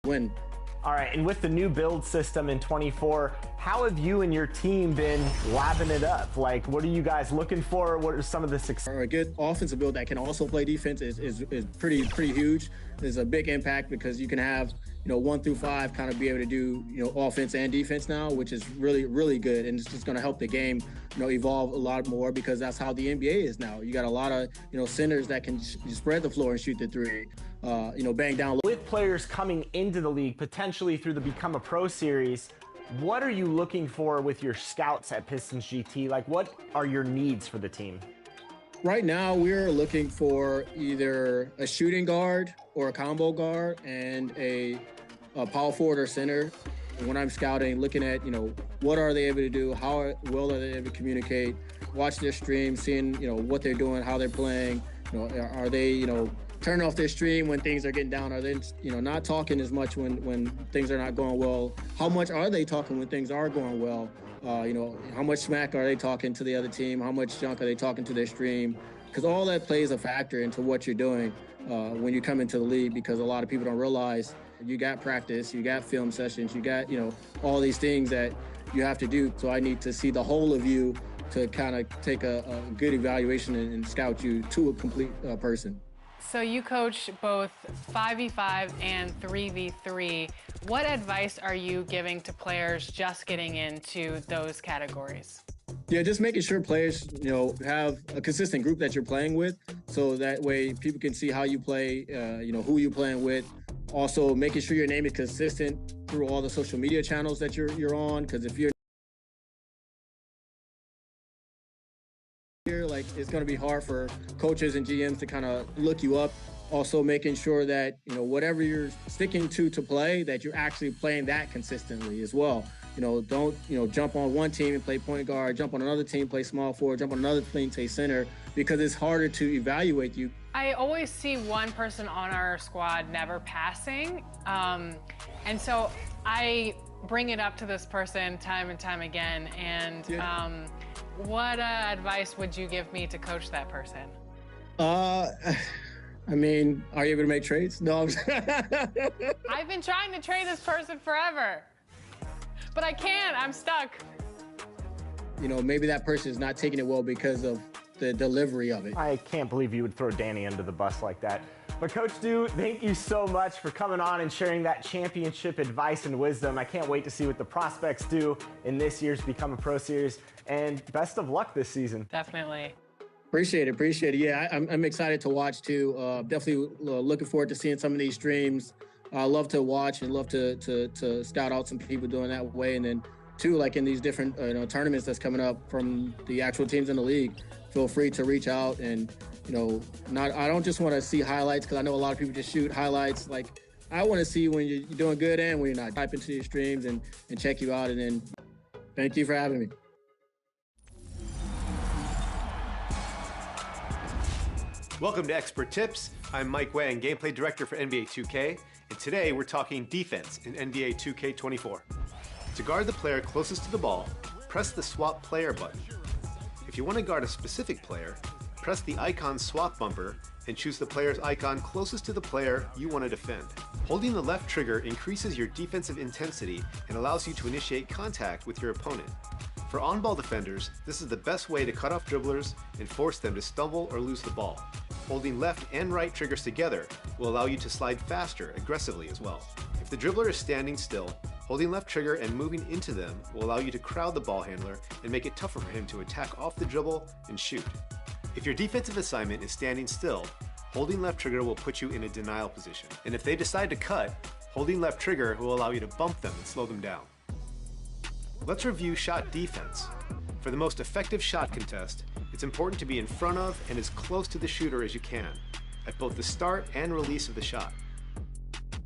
win. All right, and with the new build system in 24, how have you and your team been lapping it up? Like, what are you guys looking for? What are some of the success? A good offensive build that can also play defense is pretty huge. There's a big impact because you can have 1 through 5 kind of be able to do offense and defense now, which is really good, and it's just going to help the game evolve a lot more because that's how the NBA is now. You got a lot of centers that can spread the floor and shoot the three. Bang down. With players coming into the league, potentially through the Become a Pro series, what are you looking for with your scouts at Pistons GT? Like, what are your needs for the team? Right now, we're looking for either a shooting guard or a combo guard and a power forward or center. And when I'm scouting, looking at, what are they able to do? How well are they able to communicate? Watch their stream, seeing, what they're doing, how they're playing. Are they, turning off their stream when things are getting down? Are they, not talking as much when things are not going well? How much are they talking when things are going well? How much smack are they talking to the other team? How much junk are they talking to their stream? Because all that plays a factor into what you're doing when you come into the league, because a lot of people don't realize you got practice, you got film sessions, you got, all these things that you have to do. So I need to see the whole of you to kind of take a good evaluation and scout you to a complete person. So you coach both 5v5 and 3v3. What advice are you giving to players just getting into those categories? Yeah, just making sure players, have a consistent group that you're playing with, so that way people can see how you play, who you're playing with. Also, making sure your name is consistent through all the social media channels that you're on, because if you're like, it's going to be hard for coaches and GMs to kind of look you up. Also making sure that, whatever you're sticking to play, that you're actually playing that consistently as well. Don't, jump on one team and play point guard, jump on another team, play small forward, jump on another team, play center, because it's harder to evaluate you. I always see one person on our squad never passing. And so I bring it up to this person time and time again. And what advice would you give me to coach that person? I mean, are you able to make trades? No. I've been trying to trade this person forever, but I can't. I'm stuck. Maybe that person is not taking it well because of the delivery of it. I can't believe you would throw Danny under the bus like that. But Coach Dew, thank you so much for coming on and sharing that championship advice and wisdom. I can't wait to see what the prospects do in this year's Become a Pro series, and best of luck this season. Definitely. Appreciate it. Yeah, I'm excited to watch too. Definitely looking forward to seeing some of these streams. I love to watch and love to scout out some people doing that way. And then too, like in these different tournaments that's coming up from the actual teams in the league, feel free to reach out. And I don't just want to see highlights, because I know a lot of people just shoot highlights. Like, I want to see when you're doing good and when you're not. Type into your streams and check you out. And then thank you for having me. Welcome to Expert Tips. I'm Mike Wang, Gameplay Director for NBA 2K, and today we're talking defense in NBA 2K24. To guard the player closest to the ball, press the Swap Player button. If you want to guard a specific player, press the icon swap bumper and choose the player's icon closest to the player you want to defend. Holding the left trigger increases your defensive intensity and allows you to initiate contact with your opponent. For on-ball defenders, this is the best way to cut off dribblers and force them to stumble or lose the ball. Holding left and right triggers together will allow you to slide faster aggressively as well. If the dribbler is standing still, holding left trigger and moving into them will allow you to crowd the ball handler and make it tougher for him to attack off the dribble and shoot. If your defensive assignment is standing still, holding left trigger will put you in a denial position. And if they decide to cut, holding left trigger will allow you to bump them and slow them down. Let's review shot defense. For the most effective shot contest, it's important to be in front of and as close to the shooter as you can, at both the start and release of the shot.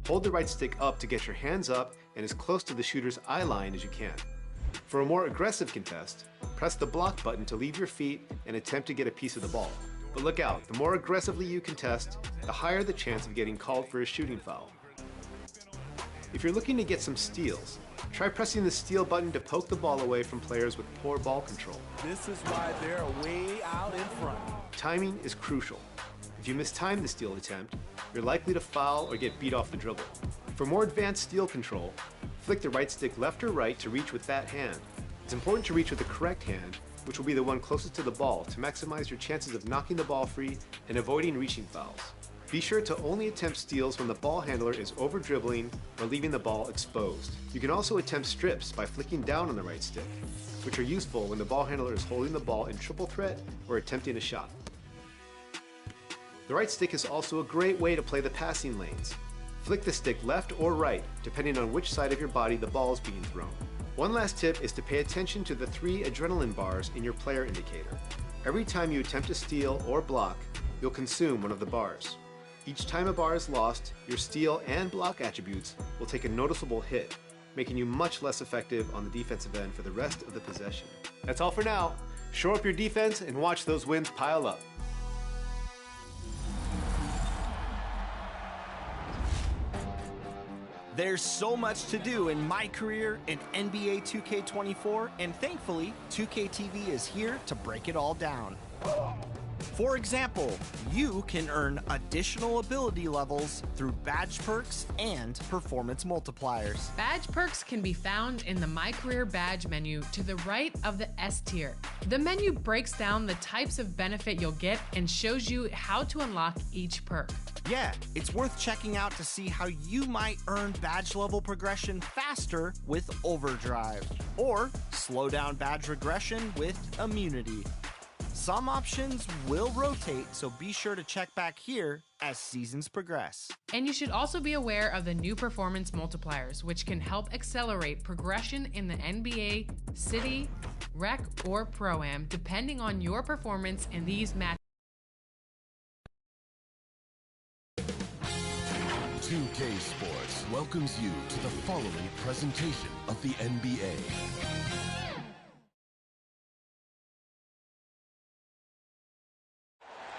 Hold the right stick up to get your hands up and as close to the shooter's eye line as you can. For a more aggressive contest, press the block button to leave your feet and attempt to get a piece of the ball. But look out, the more aggressively you contest, the higher the chance of getting called for a shooting foul. If you're looking to get some steals, try pressing the steal button to poke the ball away from players with poor ball control. This is why they're way out in front. Timing is crucial. If you mistime the steal attempt, you're likely to foul or get beat off the dribble. For For more advanced steal control, flick the right stick left or right to reach with that hand. It's important to reach with the correct hand, which will be the one closest to the ball, to maximize your chances of knocking the ball free and avoiding reaching fouls. Be sure to only attempt steals when the ball handler is over dribbling or leaving the ball exposed. You can also attempt strips by flicking down on the right stick, which are useful when the ball handler is holding the ball in triple threat or attempting a shot. The right stick is also a great way to play the passing lanes. Flick the stick left or right, depending on which side of your body the ball is being thrown. One last tip is to pay attention to the 3 adrenaline bars in your player indicator. Every time you attempt to steal or block, you'll consume one of the bars. Each time a bar is lost, your steal and block attributes will take a noticeable hit, making you much less effective on the defensive end for the rest of the possession. That's all for now. Shore up your defense and watch those wins pile up. There's so much to do in my career in NBA 2K24, and thankfully, 2K TV is here to break it all down. For example, you can earn additional ability levels through badge perks and performance multipliers. Badge perks can be found in the My Career Badge menu to the right of the S tier. The menu breaks down the types of benefit you'll get and shows you how to unlock each perk. Yeah, it's worth checking out to see how you might earn badge level progression faster with Overdrive, or slow down badge regression with Immunity. Some options will rotate, so be sure to check back here as seasons progress. And you should also be aware of the new performance multipliers, which can help accelerate progression in the NBA, City, Rec, or Pro-Am, depending on your performance in these matches. 2K Sports welcomes you to the following presentation of the NBA.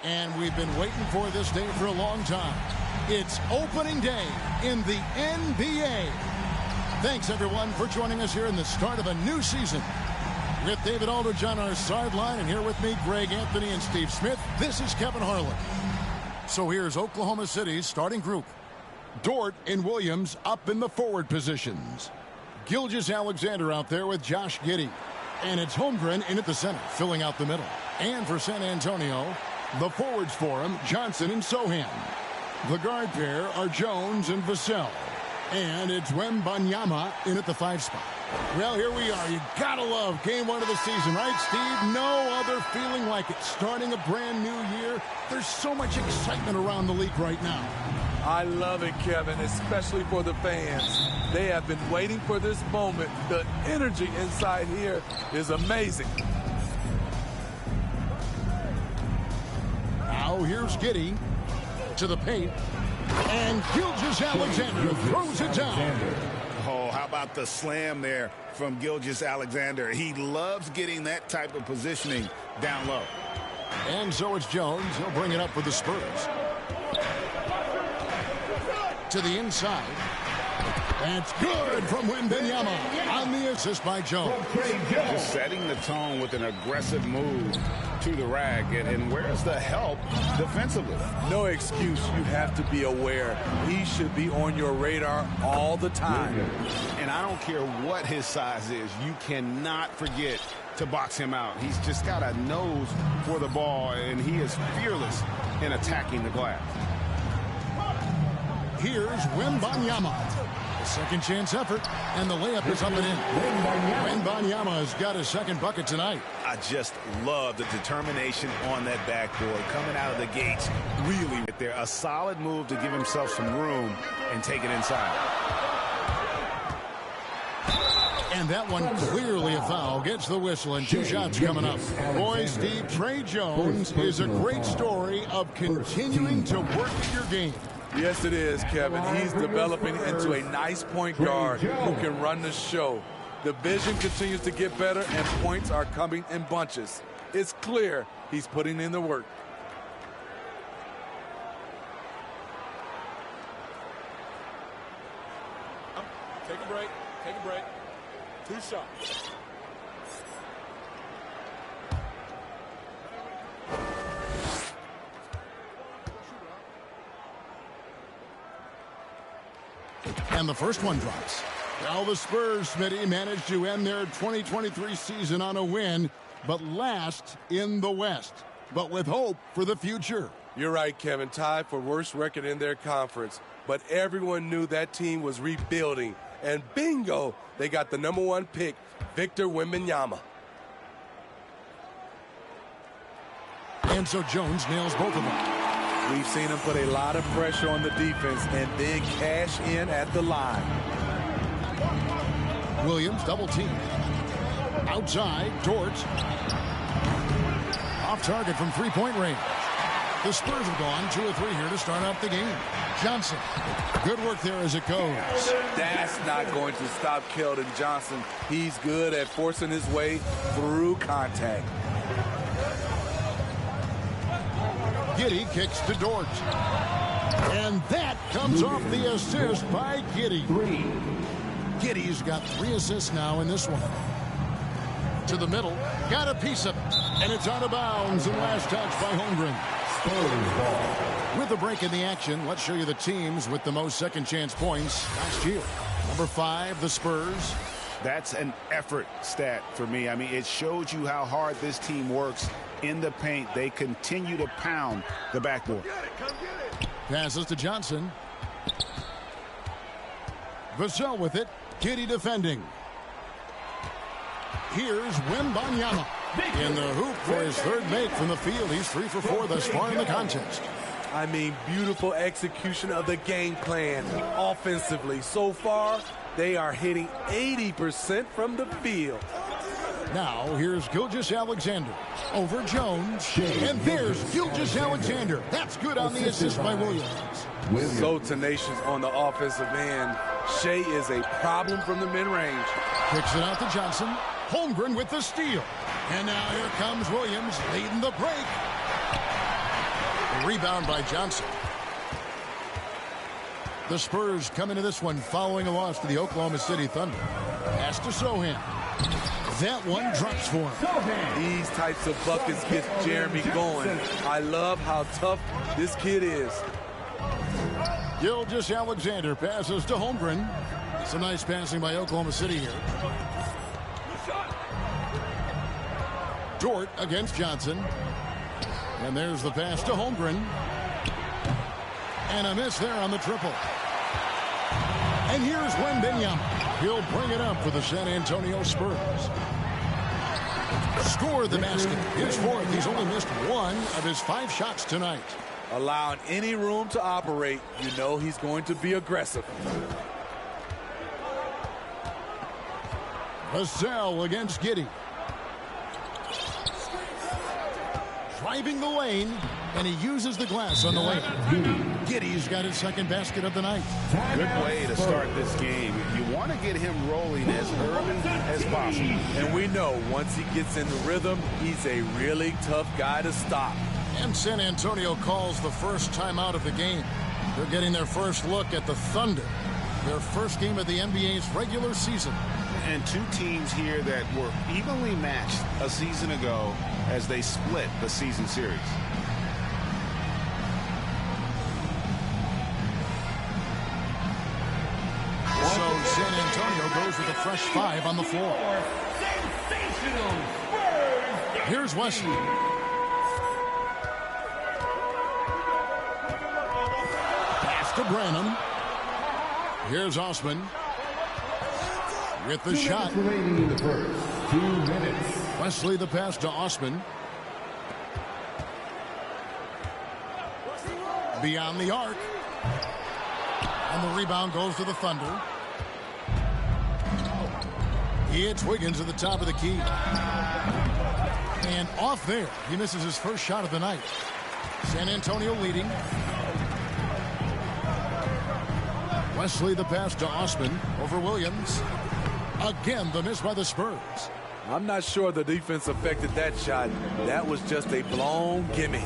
And we've been waiting for this day for a long time. It's opening day in the NBA. Thanks, everyone, for joining us here in the start of a new season. With David Aldridge on our sideline, and here with me, Greg Anthony and Steve Smith, this is Kevin Harlan. So here's Oklahoma City's starting group. Dort and Williams up in the forward positions. Gilgeous-Alexander out there with Josh Giddey. And it's Holmgren in at the center, filling out the middle. And for San Antonio, the forwards for him, Johnson and Sohan. The guard pair are Jones and Vassell. And it's Wembanyama in at the 5 spot. Well, here we are. You gotta love game 1 of the season, right, Steve? No other feeling like it. Starting a brand new year, there's so much excitement around the league right now. I love it, Kevin, especially for the fans. They have been waiting for this moment. The energy inside here is amazing. Now here's Giddey to the paint. And Gilgeous-Alexander throws it down. Oh, how about the slam there from Gilgeous-Alexander? He loves getting that type of positioning down low. And so it's Jones. He'll bring it up for the Spurs. To the inside. That's good from Wembanyama on the assist by Jones. Just setting the tone with an aggressive move to the rack. And where's the help defensively? No excuse. You have to be aware. He should be on your radar all the time. And I don't care what his size is. You cannot forget to box him out. He's just got a nose for the ball, and he is fearless in attacking the glass. Here's Wembanyama. A second chance effort, and the layup is up and in. Wembanyama's got his second bucket tonight. I just love the determination on that backboard. Coming out of the gates, really there. A solid move to give himself some room and take it inside. And that one clearly a foul. Gets the whistle, and 2 shots coming up. Boy, Steve, Trey Jones is a great story of continuing to work at your game. Yes, it is, Kevin. He's developing into a nice point guard who can run the show. The vision continues to get better, and points are coming in bunches. It's clear he's putting in the work. Take a break. Take a break. 2 shots. And the first one drops. Well, the Spurs, Smitty, managed to end their 2023 season on a win, but last in the West, but with hope for the future. You're right, Kevin. Tied for worst record in their conference. But everyone knew that team was rebuilding. And bingo, they got the #1 pick, Victor Wembanyama. And so Jones nails both of them. We've seen him put a lot of pressure on the defense and then cash in at the line. Williams double team. Outside, Dort. Off target from three-point range. The Spurs have gone 2 of 3 here to start off the game. Johnson. Good work there as it goes. That's not going to stop Keldon Johnson. He's good at forcing his way through contact. Giddey kicks to Dort. And that comes off the assist by Giddey. Giddey's got 3 assists now in this one. To the middle. Got a piece of it. And it's out of bounds and last touch by Holmgren. With a break in the action, let's show you the teams with the most second chance points last year. Number 5, the Spurs. That's an effort stat for me. I mean, it shows you how hard this team works in the paint. They continue to pound the backboard. Passes to Johnson. Vassell with it. Giddey defending. Here's Wembanyama. In the hoop for his third make from the field. He's 3 for 4 thus far in the contest. I mean, beautiful execution of the game plan offensively. So far, they are hitting 80% from the field. Now, here's Gilgeous-Alexander over Jones. And there's Gilgeous-Alexander. That's good on the assist by Williams. So tenacious on the offensive end. Shea is a problem from the mid-range. Kicks it out to Johnson. Holmgren with the steal. And now here comes Williams leading the break. A rebound by Johnson. The Spurs come into this one following a loss to the Oklahoma City Thunder. Pass to Sohan. That one drops for him. These types of buckets get Jeremy going. I love how tough this kid is. Gilgeous-Alexander passes to Holmgren. Some nice passing by Oklahoma City here. Dort against Johnson. And there's the pass to Holmgren. And a miss there on the triple. And here's Wembanyama. He'll bring it up for the San Antonio Spurs. Score the basket. His 4th. He's only missed 1 of his 5 shots tonight. Allowing any room to operate, you know he's going to be aggressive. Vassell against Giddey. Driving the lane, and he uses the glass on the way. Giddey's got his second basket of the night. Good way to start this game. You want to get him rolling as early as possible. And we know once he gets in the rhythm, he's a really tough guy to stop. And San Antonio calls the first time out of the game. They're getting their first look at the Thunder. Their first game of the NBA's regular season. And 2 teams here that were evenly matched a season ago as they split the season series. So San Antonio goes with a fresh 5 on the floor. Here's Wesley. Pass to Branham. Here's Osman. With the shot. Remaining in the first 2 minutes. Wesley the pass to Osman. Beyond the arc. And the rebound goes to the Thunder. It's Wiggins at the top of the key. And off there. He misses his first shot of the night. San Antonio leading. Wesley the pass to Osman over Williams. Again, the miss by the Spurs. I'm not sure the defense affected that shot. That was just a blown gimme.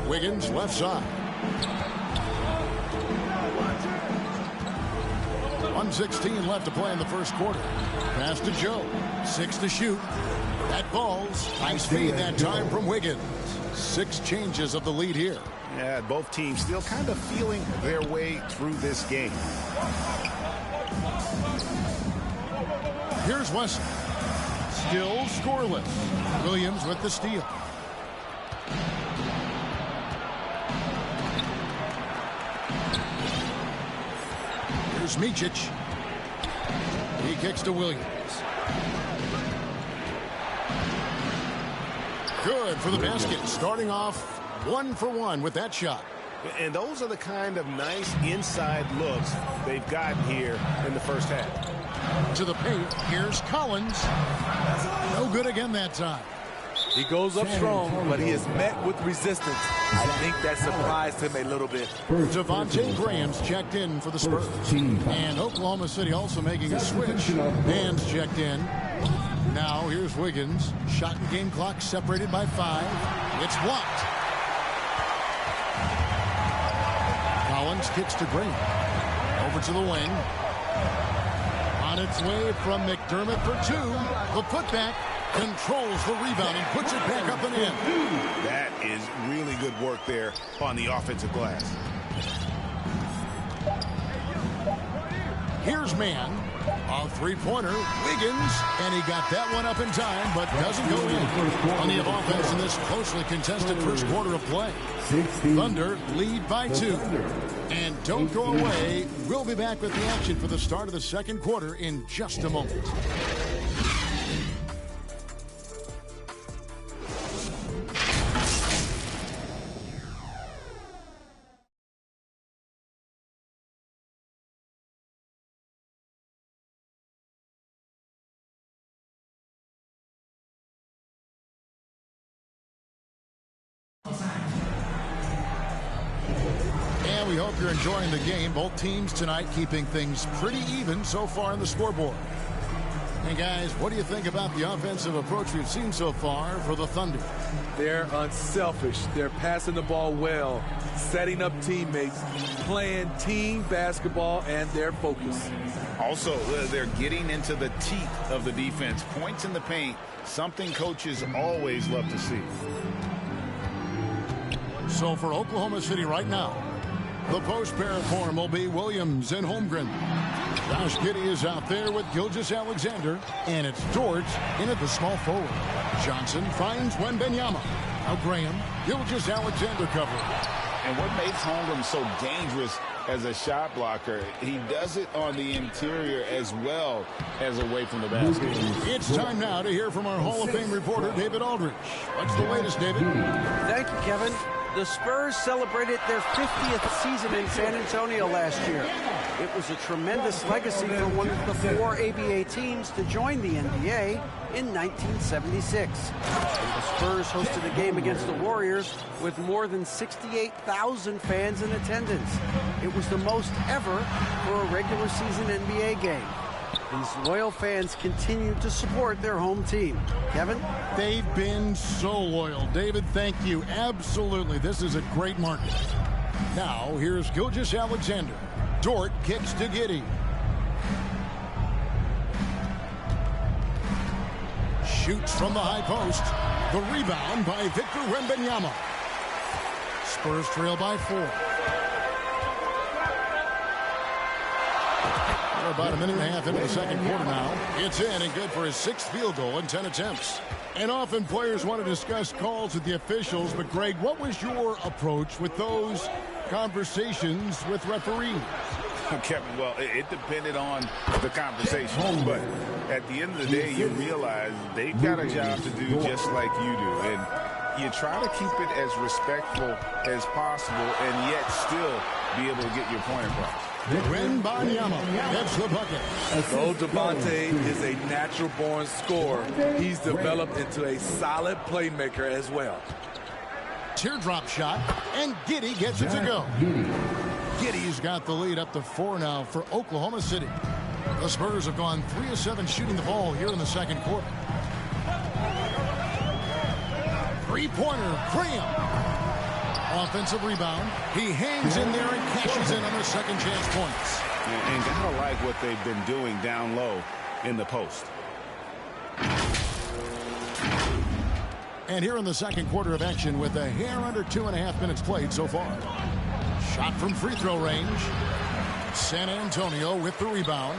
Wiggins left side. 1:16 left to play in the first quarter. Pass to Joe. 6 to shoot. That falls. Nice feed that time from Wiggins. 6 changes of the lead here. Yeah, both teams still kind of feeling their way through this game. Here's Wesson. Still scoreless. Williams with the steal. Here's Micic. He kicks to Williams. Good for the basket. Starting off 1 for 1 with that shot. And those are the kind of nice inside looks they've gotten here in the first half. To the paint. Here's Collins. No good again that time. He goes up strong, but he is met with resistance. I think that surprised him a little bit. Devontae Graham's checked in for the Spurs. And Oklahoma City also making a switch. Van's checked in. Now here's Wiggins. Shot and game clock separated by 5. It's blocked. Collins kicks to Graham. Over to the wing. On its way from McDermott for 2. The putback. Controls the rebound and puts it back up and in. That is really good work there on the offensive glass. Here's man. A three-pointer. Wiggins. And he got that one up in time, but doesn't go in. Plenty of offense in this closely contested first quarter of play. Thunder lead by 2. And don't go away. We'll be back with the action for the start of the second quarter in just a moment. We hope you're enjoying the game. Both teams tonight keeping things pretty even so far on the scoreboard. And guys, what do you think about the offensive approach we've seen so far for the Thunder? They're unselfish. They're passing the ball well, setting up teammates, playing team basketball, and their focus. Also, they're getting into the teeth of the defense. Points in the paint, something coaches always love to see. So for Oklahoma City right now, the post pair of form will be Williams and Holmgren. Josh Giddey is out there with Gilgeous-Alexander, and it's Dort in at the small forward. Johnson finds Wembanyama. Now Graham, Gilgeous-Alexander covering. And what makes Holmgren so dangerous as a shot blocker, he does it on the interior as well as away from the basket. It's time now to hear from our Hall of Fame reporter, David Aldridge. What's the latest, David? Thank you, Kevin. The Spurs celebrated their 50th season in San Antonio last year. It was a tremendous legacy for one of the 4 ABA teams to join the NBA in 1976. The Spurs hosted a game against the Warriors with more than 68,000 fans in attendance. It was the most ever for a regular season NBA game. These loyal fans continue to support their home team. Kevin? They've been so loyal. David, thank you. Absolutely. This is a great market. Now, here's Gilgeous-Alexander. Dort kicks to Giddey. Shoots from the high post. The rebound by Victor Wembanyama. Spurs trail by 4. We're about a minute and a half into the second quarter now. It's in and good for his 6th field goal in 10 attempts. And often players want to discuss calls with the officials, but Greg, what was your approach with those conversations with referees? Kevin, well, it depended on the conversation, but at the end of the day, you realize they've got a job to do just like you do, and you try to keep it as respectful as possible and yet still be able to get your point across. Wembanyama gets the bucket. Though Devontae is a natural-born scorer, he's developed into a solid playmaker as well. Teardrop shot, and Giddey gets it to go. Giddey's got the lead up to 4 now for Oklahoma City. The Spurs have gone 3 of 7 shooting the ball here in the second quarter. Three-pointer, Graham. Offensive rebound. He hangs in there and cashes in on their second chance points. And gotta like what they've been doing down low in the post. And here in the second quarter of action with a hair under 2.5 minutes played so far. Shot from free throw range. San Antonio with the rebound.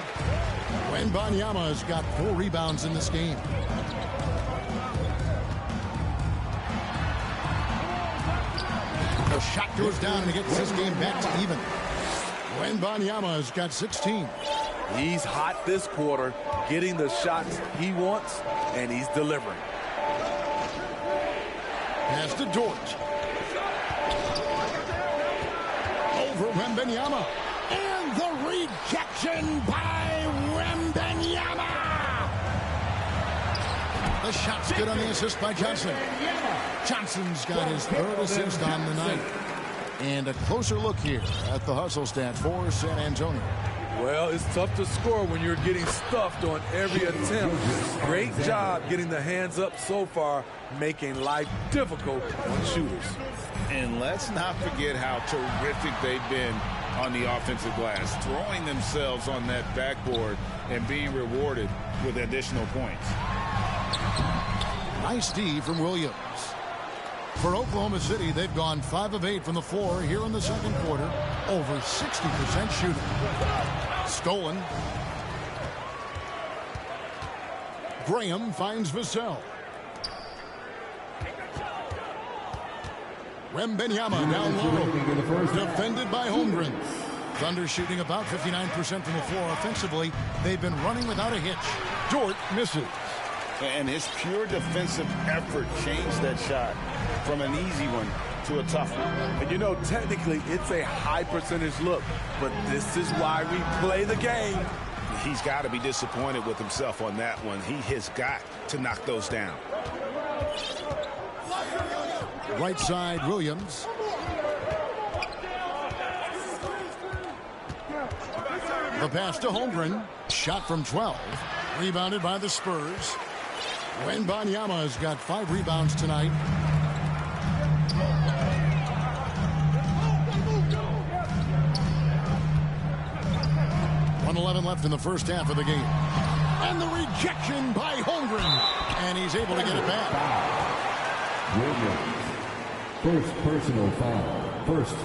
Wembanyama's got 4 rebounds in this game. The shot goes down and it gets this game back to even. Wembanyama's got 16. He's hot this quarter, getting the shots he wants, and he's delivering. Pass to Dort. Over Wembanyama. And the rejection by Wembanyama. The shot's good on the assist by Johnson. Johnson's got his 3rd assist on the night. And a closer look here at the hustle stats for San Antonio. Well, it's tough to score when you're getting stuffed on every attempt. Great job getting the hands up so far, making life difficult on shooters. And let's not forget how terrific they've been on the offensive glass, throwing themselves on that backboard and being rewarded with additional points. Nice D from Williams. For Oklahoma City, they've gone 5 of 8 from the floor here in the second quarter. Over 60% shooting. Stolen. Graham finds Vassell. Wembanyama down low. Defended by Holmgren. Thunder shooting about 59% from the floor offensively. They've been running without a hitch. Dort misses. And his pure defensive effort changed that shot from an easy one to a tough one. And you know, technically, it's a high percentage look, but this is why we play the game. He's got to be disappointed with himself on that one. He has got to knock those down. Right side, Williams. The pass to Holmgren. Shot from 12. Rebounded by the Spurs. Wembanyama has got 5 rebounds tonight. .11 left in the first half of the game. And the rejection by Holmgren. And he's able to get it back. Williams. First personal foul.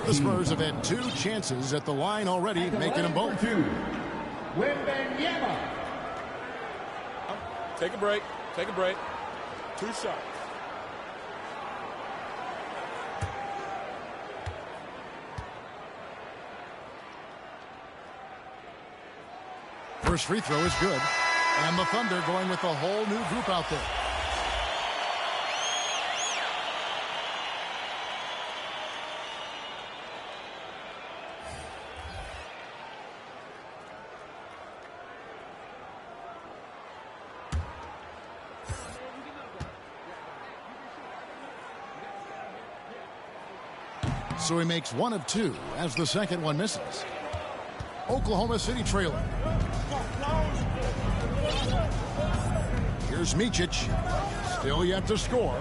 The Spurs have had 2 chances at the line already, making them both. Wembanyama. Take a break. Take a break. 2 shots. First free throw is good. And the Thunder going with a whole new group out there. So he makes 1 of 2 as the second one misses. Oklahoma City trailing. Here's Micic. Still yet to score.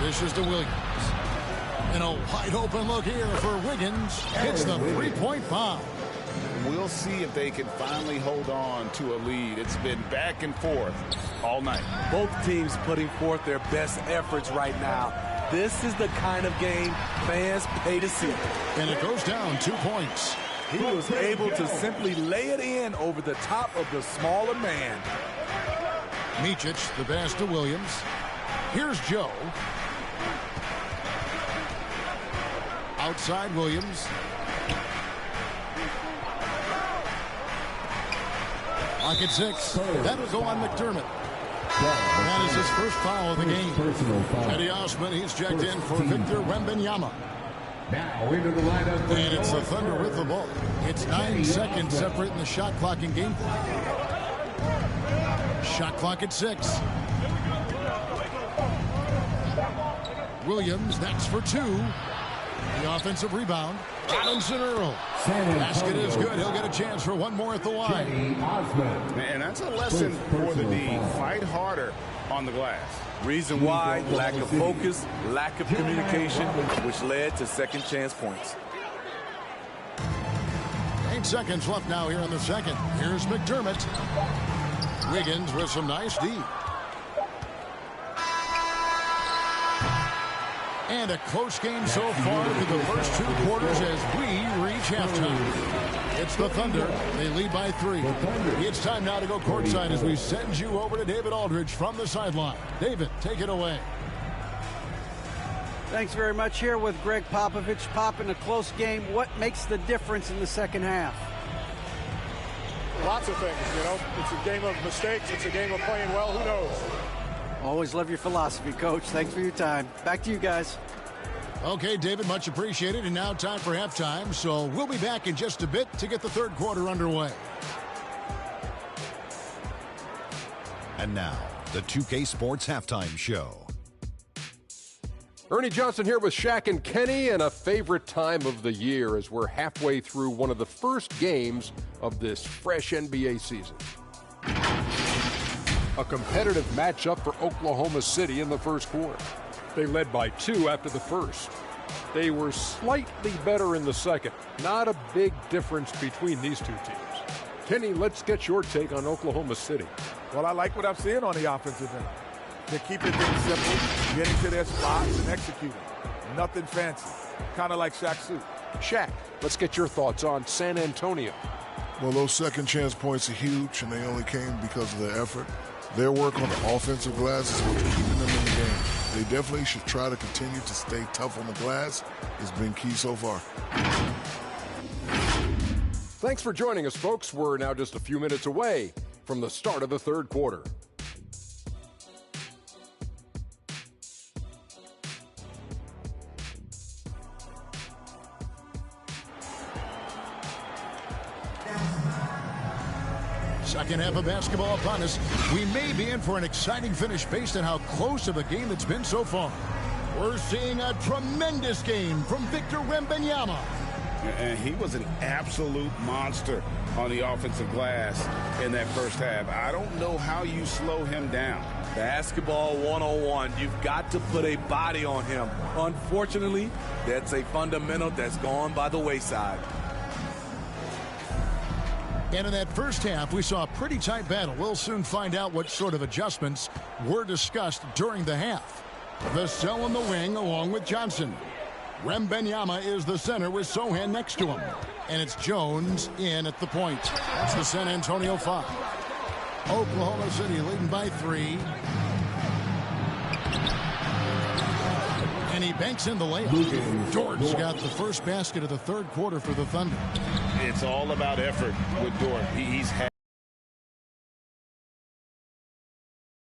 This is to Williams. And a wide open look here for Wiggins. Hits the 3-point foul. We'll see if they can finally hold on to a lead. It's been back and forth all night. Both teams putting forth their best efforts right now. This is the kind of game fans pay to see. And it goes down 2 points. He was able to simply lay it in over the top of the smaller man. Micic, the pass to Williams. Here's Joe. Outside Williams. Lock at 6. That'll go on McDermott. That is his first foul of the game. Eddie Osman, he's checked in for Victor Wembanyama. Now into the lineup. And it's the Thunder with the ball. It's 9 seconds separating the shot clock and game clock. Shot clock at 6. Williams, that's for 2. The offensive rebound. Robinson Earl. Basket is good. He'll get a chance for 1 more at the line. And that's a lesson for the D. Fight harder on the glass. Reason why: lack of focus, lack of communication, which led to second chance points. 8 seconds left now here in the second. Here's McDermott. Wiggins with some nice D. And a close game so far through the first 2 quarters as we reach halftime. It's the Thunder. They lead by 3. It's time now to go courtside as we send you over to David Aldridge from the sideline. David, take it away. Thanks very much. Here with Greg Popovich. Pop, in a close game, what makes the difference in the second half? Lots of things, you know. It's a game of mistakes. It's a game of playing well. Who knows? Always love your philosophy, Coach. Thanks for your time. Back to you guys. Okay, David, much appreciated. And now time for halftime. So we'll be back in just a bit to get the third quarter underway. And now, the 2K Sports Halftime Show. Ernie Johnson here with Shaq and Kenny, and a favorite time of the year as we're halfway through one of the first games of this fresh NBA season. A competitive matchup for Oklahoma City in the first quarter. They led by 2 after the first. They were slightly better in the second. Not a big difference between these two teams. Kenny, let's get your take on Oklahoma City. Well, I like what I'm seeing on the offensive end. They're keeping things simple, getting to their spots and executing. Nothing fancy. Kind of like Shaq's suit. Shaq, let's get your thoughts on San Antonio. Well, those second chance points are huge, and they only came because of their effort. Their work on the offensive glass is what's keeping them in the game. They definitely should try to continue to stay tough on the glass. It's been key so far. Thanks for joining us, folks. We're now just a few minutes away from the start of the third quarter. Second half of basketball upon us. We may be in for an exciting finish based on how close of a game it's been so far. We're seeing a tremendous game from Victor Wembanyama. And he was an absolute monster on the offensive glass in that first half. I don't know how you slow him down. Basketball 101. You've got to put a body on him. Unfortunately, that's a fundamental that's gone by the wayside. And in that first half, we saw a pretty tight battle. We'll soon find out what sort of adjustments were discussed during the half. Vassell in the wing along with Johnson. Wembanyama is the center with Sohan next to him. And it's Jones in at the point. That's the San Antonio 5. Oklahoma City leading by 3. And he banks in the layup. Dort's got the first basket of the third quarter for the Thunder. It's all about effort with Dort. He's had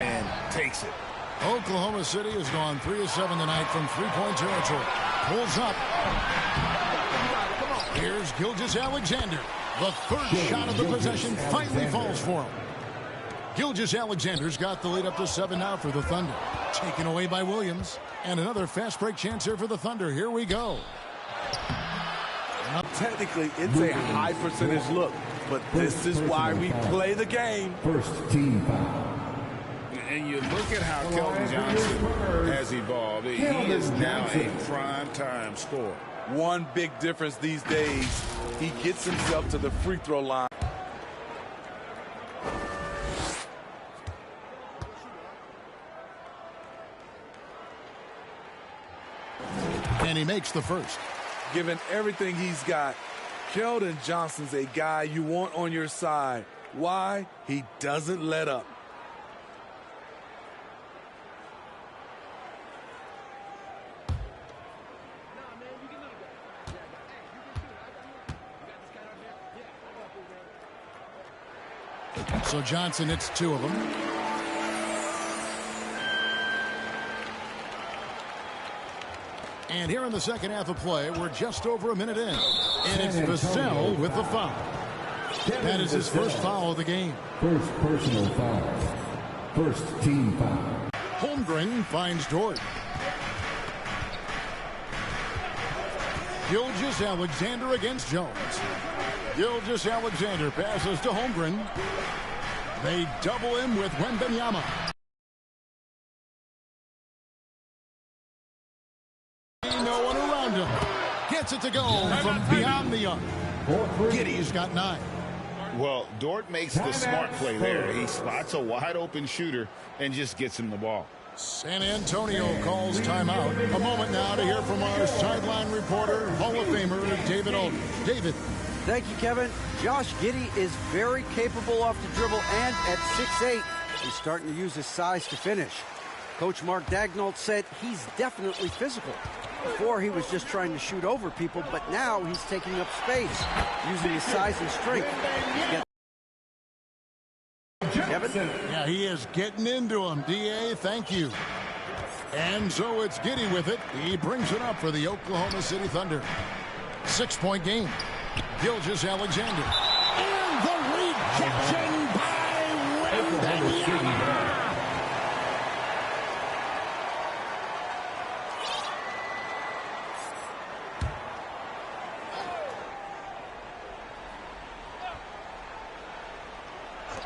and takes it. Oklahoma City has gone 3 of 7 tonight from three-point territory. Pulls up. Here's Gilgeous-Alexander. The third shot of the possession finally falls for him. Gilgeous-Alexander's got the lead up to 7 now for the Thunder. Taken away by Williams. And another fast break chance here for the Thunder. Here we go. Technically, it's a high percentage look, but this is why we play the game. First team foul. And you look at how Keldon Johnson has evolved. He is now a prime-time scorer. One big difference these days, he gets himself to the free throw line. And he makes the first. Given everything he's got, Keldon Johnson's a guy you want on your side. Why? He doesn't let up. So Johnson hits 2 of them. And here in the second half of play, we're just over a minute in. And it's Vassell with the foul. That is his first foul of the game. First personal foul. First team foul. Holmgren finds Dort. Gilgeous-Alexander against Jones. Gilgeous-Alexander passes to Holmgren. They double him with Wembanyama. No one around him. Gets it to go from beyond the arc. Giddey's got 9. Well, Dort makes the smart play there. He spots a wide open shooter and just gets him the ball. San Antonio calls timeout. A moment now to hear from our sideline reporter, Hall of Famer David Alden. David. Thank you, Kevin. Josh Giddey is very capable off the dribble, and at 6'8", he's starting to use his size to finish. Coach Mark Daigneault said he's definitely physical. Before, he was just trying to shoot over people, but now he's taking up space, using his size and strength. Kevin? Yeah, he is getting into him. D.A., thank you. And so it's Giddey with it. He brings it up for the Oklahoma City Thunder. 6-point game. Gilgeous-Alexander. And the rejection by Wembanyama.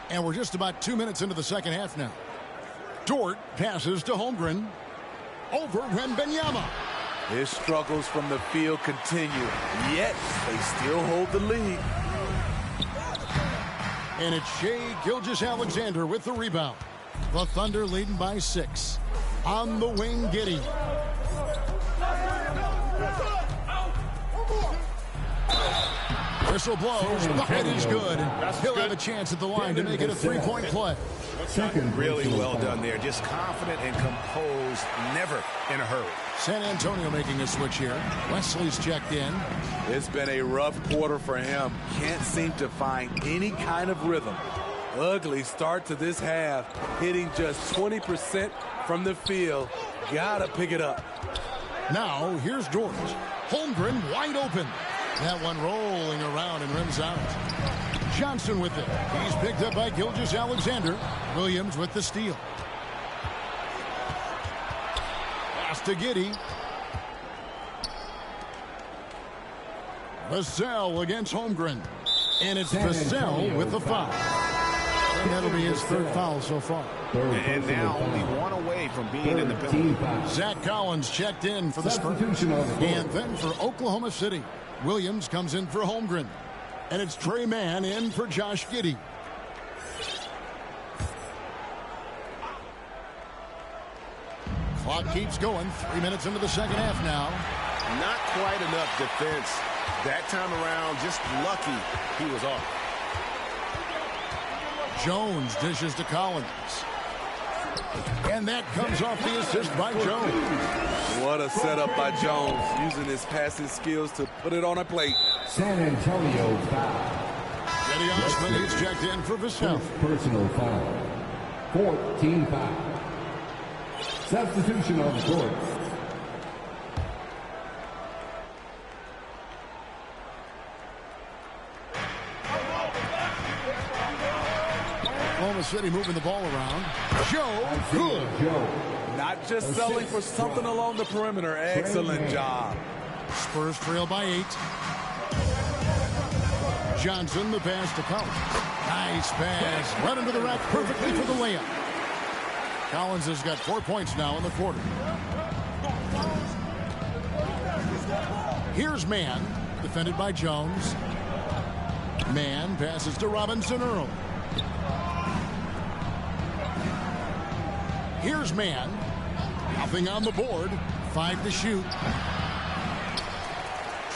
And we're just about 2 minutes into the second half now. Dort passes to Holmgren. Over Wembanyama. His struggles from the field continue, yet they still hold the lead. And it's Shai Gilgeous-Alexander with the rebound. The Thunder leading by 6. On the wing, Giddey. Whistle blows. Bucket is good. He'll have a chance at the line to make it a 3-point play. Really well done there. Just confident and composed, never in a hurry. San Antonio making a switch here. Wesley's checked in. It's been a rough quarter for him. Can't seem to find any kind of rhythm. Ugly start to this half. Hitting just 20% from the field. Gotta pick it up. Now, here's George. Holmgren wide open. That one rolling around and rims out. Johnson with it. He's picked up by Gilgeous-Alexander. Williams with the steal. Pass to Giddey. Vassell against Holmgren. And it's Vassell with the foul. And that'll be his third foul so far. And now only one away from being in the penalty. Zach Collins checked in for the Spurs. And then for Oklahoma City, Williams comes in for Holmgren. And it's Trey Mann in for Josh Giddey. Clock keeps going. 3 minutes into the second half now. Not quite enough defense. That time around, just lucky he was off. Jones dishes to Collins. And that comes off the assist by Jones. What a setup by Jones, using his passing skills to put it on a plate. San Antonio foul. Eddie Osman is checked in for Vassell. Personal foul. 14 foul. Substitution on the court. Oklahoma City moving the ball around. Joe, good. Not just selling for something along the perimeter. Excellent job. Spurs trail by 8. Johnson, the pass to Collins. Nice pass. Right into the rack perfectly for the layup. Collins has got 4 points now in the quarter. Here's Mann, defended by Jones. Mann passes to Robinson Earl. Here's Mann. Nothing on the board. 5 to shoot.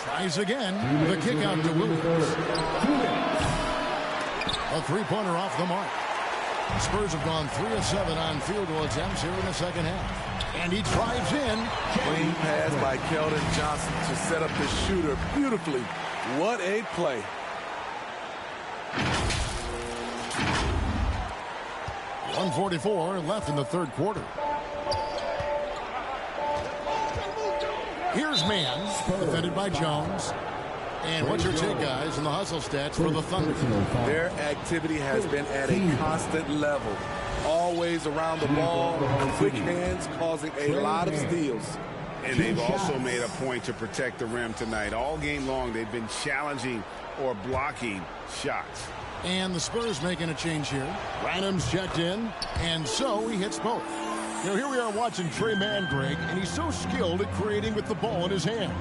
Tries again. The kick out to Williams. A three-pointer off the mark. Spurs have gone 3 of 7 on field goal attempts here in the second half. And he drives in. Clean pass by Keldon Johnson to set up the shooter beautifully. What a play. .144 left in the third quarter. Here's Mann, defended by Jones. And what's your take, guys, on the hustle stats for the Thunder? Their activity has been at a constant level. Always around the ball, quick hands causing a lot of steals. And they've also made a point to protect the rim tonight. All game long, they've been challenging or blocking shots. And the Spurs making a change here. Branham's checked in, and so he hits both. You know, here we are watching Trey Mann, Greg, and he's so skilled at creating with the ball in his hands.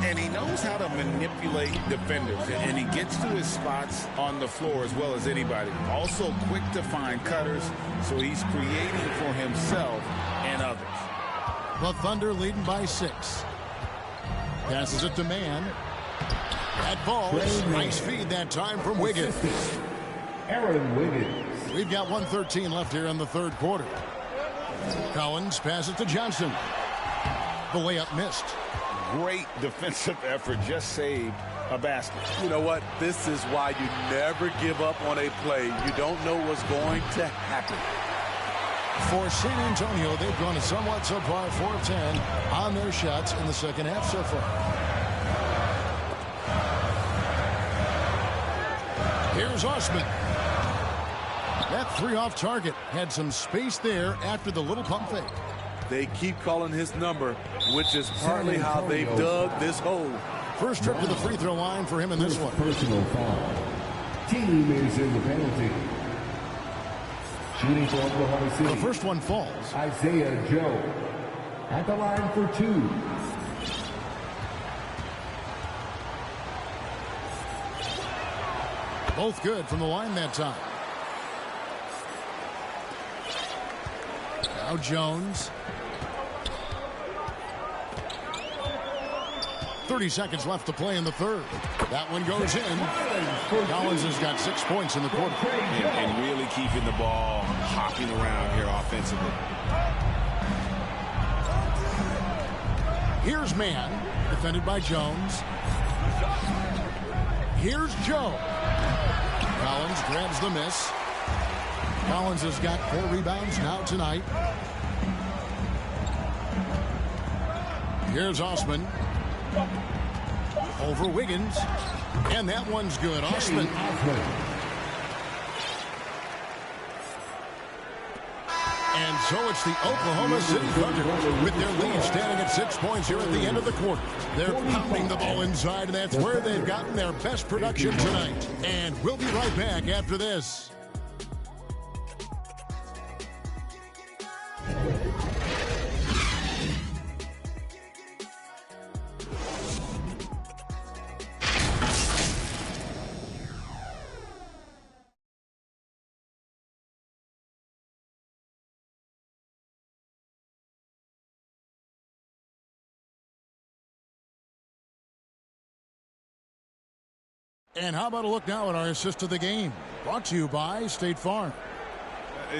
And he knows how to manipulate defenders, and he gets to his spots on the floor as well as anybody. Also quick to find cutters, so he's creating for himself and others. The Thunder leading by 6. Passes it to Mann. That falls. Nice feed that time from Wiggins. Aaron Wiggins. We've got 1:13 left here in the third quarter. Collins passes to Johnson. The layup missed. Great defensive effort, just saved a basket. You know what? This is why you never give up on a play. You don't know what's going to happen. For San Antonio, they've gone somewhat subpar 4 of 10 on their shots in the second half so far. Here's Osman. That 3 off target had some space there after the little pump fake. They keep calling his number, which is partly how they've dug this hole. First trip to the free throw line for him in this one. Personal foul. Team is in the penalty. Shooting for Oklahoma City. The first one falls. Isaiah Joe at the line for 2. Both good from the line that time. Now Jones. 30 seconds left to play in the third. That one goes in. Collins has got 6 points in the quarter. And really keeping the ball hopping around here offensively. Here's Mann, defended by Jones. Here's Joe. Collins grabs the miss. Collins has got 4 rebounds now tonight. Here's Osman. Over Wiggins. And that one's good. Osman. And so it's the Oklahoma City Thunder with their lead standing at 6 points here at the end of the quarter. They're pounding the ball inside, and that's where they've gotten their best production tonight. And we'll be right back after this. And how about a look now at our assist of the game? Brought to you by State Farm.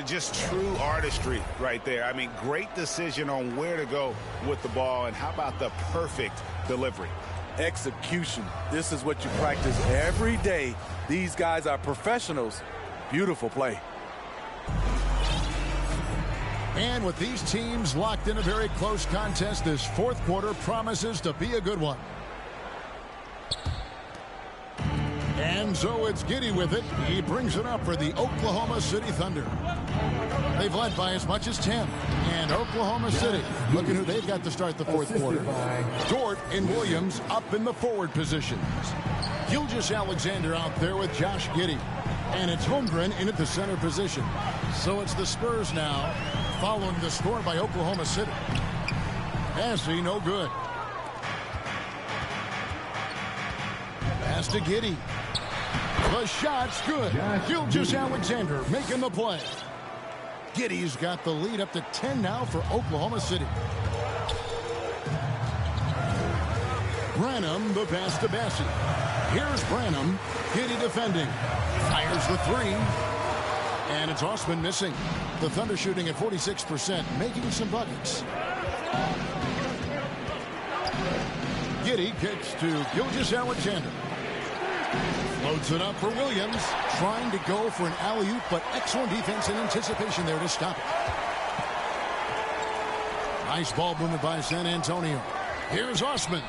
Just true artistry right there. I mean, great decision on where to go with the ball, and how about the perfect delivery? Execution. This is what you practice every day. These guys are professionals. Beautiful play. And with these teams locked in a very close contest, this fourth quarter promises to be a good one. And so it's Giddey with it. He brings it up for the Oklahoma City Thunder. They've led by as much as 10. And Oklahoma City, look at who they've got to start the fourth quarter. Dort and Williams up in the forward positions. Gilgeous-Alexander out there with Josh Giddey. And it's Holmgren in at the center position. So it's the Spurs now, following the score by Oklahoma City. Passy, no good. Pass to Giddey. The shot's good. Gilgeous-Alexander making the play. Giddey's got the lead up to 10 now for Oklahoma City. Branham, the pass to Bassey. Here's Branham. Giddey defending. Fires the 3. And it's Osman missing. The Thunder shooting at 46%, making some buckets. Giddey kicks to Gilgeous-Alexander. Loads it up for Williams. Trying to go for an alley-oop, but excellent defense and anticipation there to stop it. Nice ball movement by San Antonio. Here's Osman.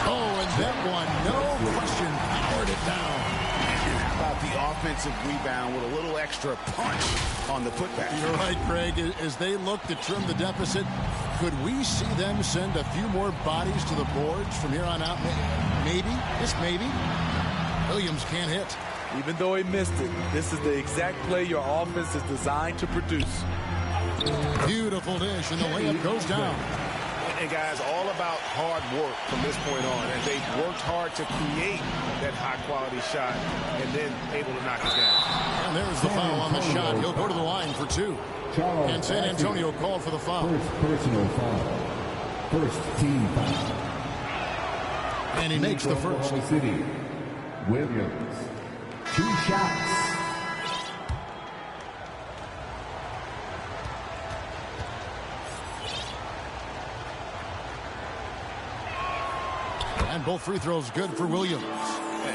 Oh, and that one, no question, powered it down. And how about the offensive rebound with a little extra punch on the putback? You're right, Craig. As they look to trim the deficit, could we see them send a few more bodies to the boards from here on out? Maybe, just maybe. Williams can't hit. Even though he missed it, this is the exact play your offense is designed to produce. Beautiful dish, and the layup goes down. And guys, all about hard work from this point on. And they've worked hard to create that high-quality shot and then able to knock it down. And there's the foul on the shot. He'll go to the line for 2. And San Antonio called for the foul. First personal foul. First team foul. And he makes the first. Oklahoma City. Williams. 2 shots. And both free throws good for Williams.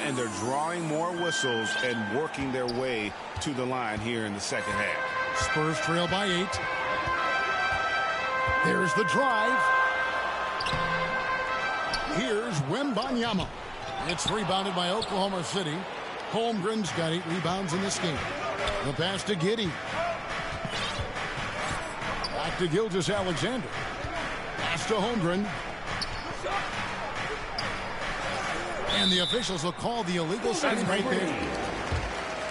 And they're drawing more whistles and working their way to the line here in the second half. Spurs trail by 8. There's the drive. Here's Wembanyama. It's rebounded by Oklahoma City. Holmgren's got 8 rebounds in this game. The pass to Giddey. Back to Gilgeous-Alexander. Pass to Holmgren. And the officials will call the illegal setting right there.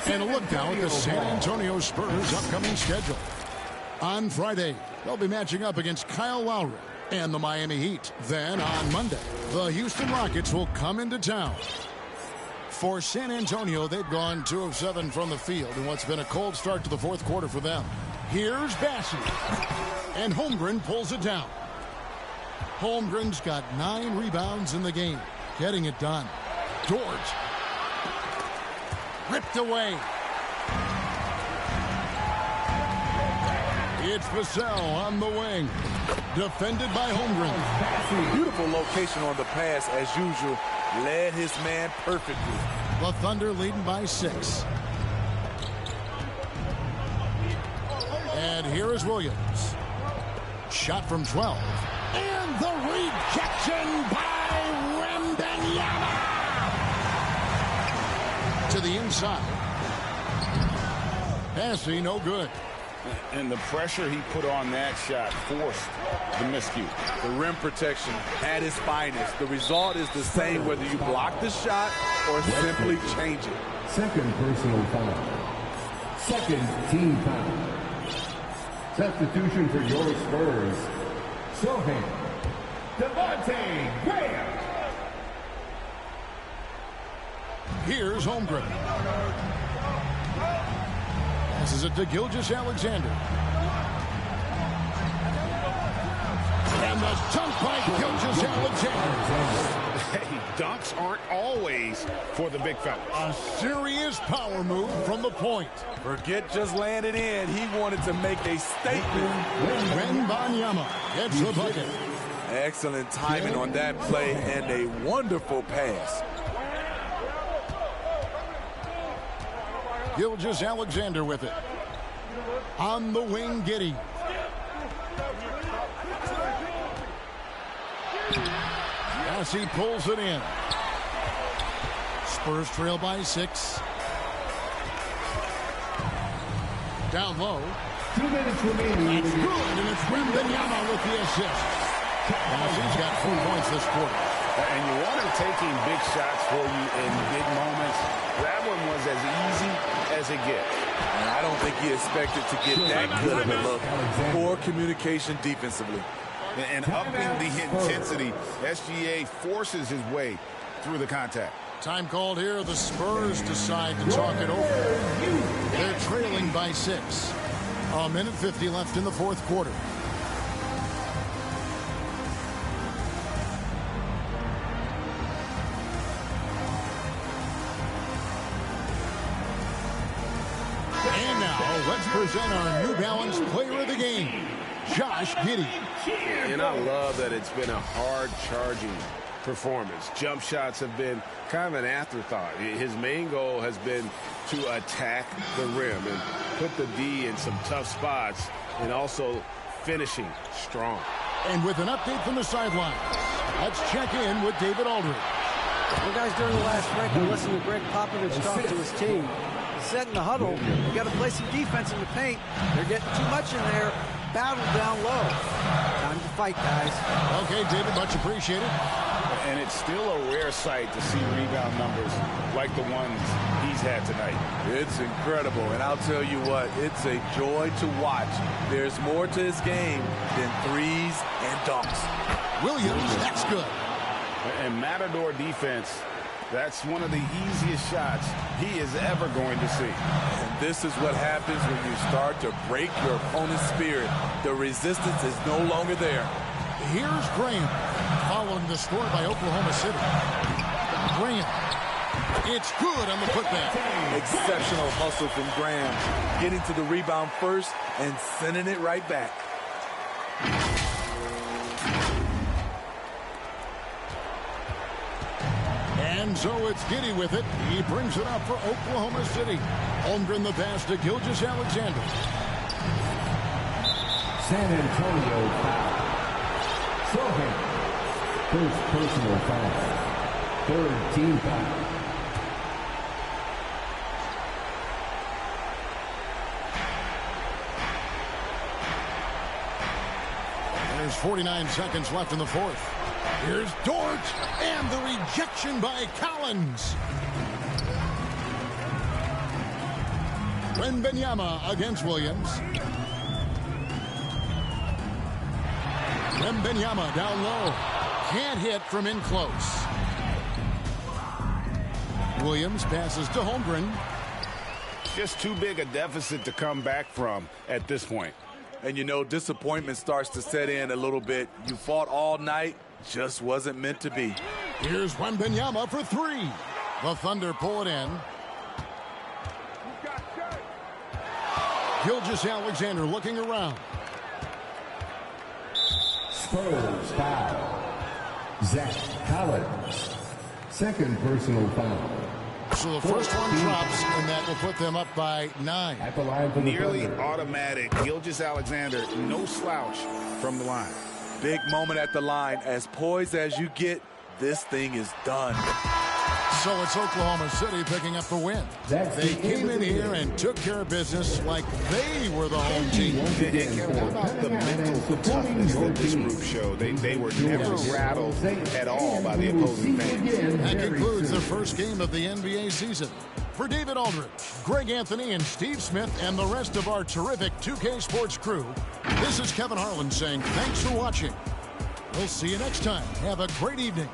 And a look now at the San Antonio Spurs' upcoming schedule. On Friday, they'll be matching up against Kyle Lowry and the Miami Heat. Then on Monday, the Houston Rockets will come into town. For San Antonio, they've gone 2 of 7 from the field in what's been a cold start to the fourth quarter for them. Here's Bassey. And Holmgren pulls it down. Holmgren's got 9 rebounds in the game. Getting it done. Dort. Ripped away. It's Vassell on the wing. Defended by Holmgren. Beautiful location on the pass as usual. Led his man perfectly. The Thunder leading by 6. And here is Williams. Shot from 12. And the rejection by Wembanyama. To the inside. Passing, no good. And the pressure he put on that shot forced the miscue. The rim protection at its finest. The result is the same whether you block the shot or simply change it. Second personal foul. Second team foul. Substitution for your Spurs. Sohan. Devontae Graham. Here's Holmgren. Passes it to Gilgeous-Alexander. And the dunk by Gilgeous-Alexander. Hey, dunks aren't always for the big fellas. A serious power move from the point. Forget just laying it in. He wanted to make a statement. Wembanyama gets the bucket. Excellent timing on that play and a wonderful pass. Gilgeous-Alexander with it. On the wing, Giddey. As he pulls it in. Spurs trail by 6. Down low. 2 minutes remaining. It's good, and it's Wembanyama with the assist. He's got 4 points this quarter. And you want him taking big shots for you in big moments. That one was as easy as it gets. And I don't think he expected to get that good of a look. Poor communication defensively. And upping the intensity, SGA forces his way through the contact. Time called here. The Spurs decide to talk it over. They're trailing by 6. 1:50 left in the fourth quarter. And now, let's present our New Balance player of the game, Josh Giddey. And I love that it's been a hard-charging performance. Jump shots have been kind of an afterthought. His main goal has been to attack the rim and put the D in some tough spots and also finishing strong. And with an update from the sideline, let's check in with David Aldridge. Well, guys, during the last break, I listened to Greg Popovich talk to his team. He said in the huddle, you got to play some defense in the paint. They're getting too much in there. Battle down low. Time to fight, guys. Okay, David, much appreciated. And it's still a rare sight to see rebound numbers like the ones he's had tonight. It's incredible, and I'll tell you what, it's a joy to watch. There's more to his game than threes and dunks. Williams, that's good. And Matador defense, that's one of the easiest shots he is ever going to see. And this is what happens when you start to break your opponent's spirit. The resistance is no longer there. Here's Graham, following the score by Oklahoma City. Graham, it's good on the putback. Exceptional hustle from Graham, getting to the rebound first and sending it right back. And so it's Giddey with it. He brings it up for Oklahoma City. Holmgren the pass to Gilgeous-Alexander. San Antonio foul. Sohan. First personal foul. Third team foul. There's 49 seconds left in the fourth. Here's Dort, and the rejection by Collins. Wembanyama against Williams. Wembanyama down low. Can't hit from in close. Williams passes to Holmgren. Just too big a deficit to come back from at this point. And you know, disappointment starts to set in a little bit. You fought all night, just wasn't meant to be. Here's Wembanyama for three. The Thunder pull it in. Gilgeous-Alexander looking around. Spurs foul. Zach Collins. Second personal foul. So the first one drops, and that will put them up by 9. At the line for the Nearly Thunder. automatic. Gilgeous-Alexander, no slouch from the line. Big moment at the line. As poised as you get, this thing is done. So it's Oklahoma City picking up the win. They came in here and took care of business like they were the home team. How about the mental toughness that this group showed? They were never rattled at all by the opposing fans. That concludes the first game of the NBA season. For David Aldridge, Greg Anthony, and Steve Smith, and the rest of our terrific 2K Sports crew, this is Kevin Harlan saying thanks for watching. We'll see you next time. Have a great evening.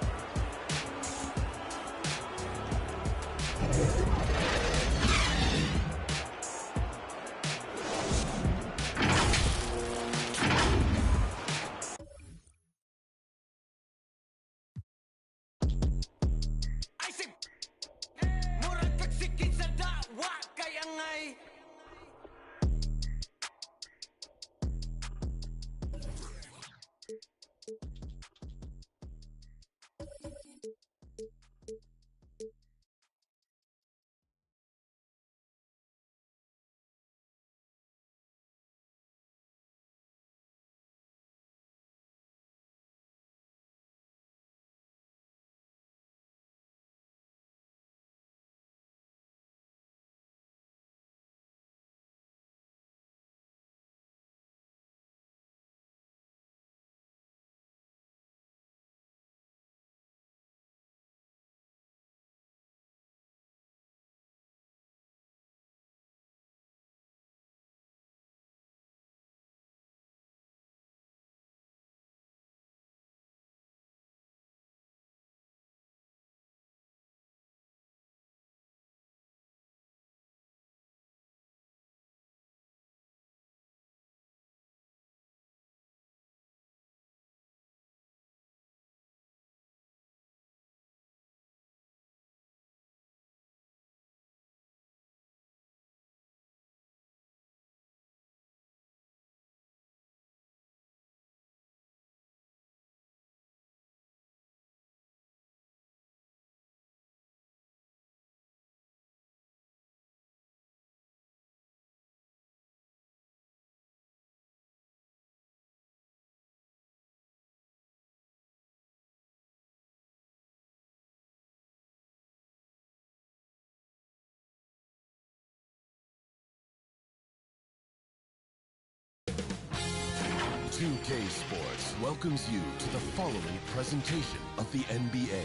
2K Sports welcomes you to the following presentation of the NBA.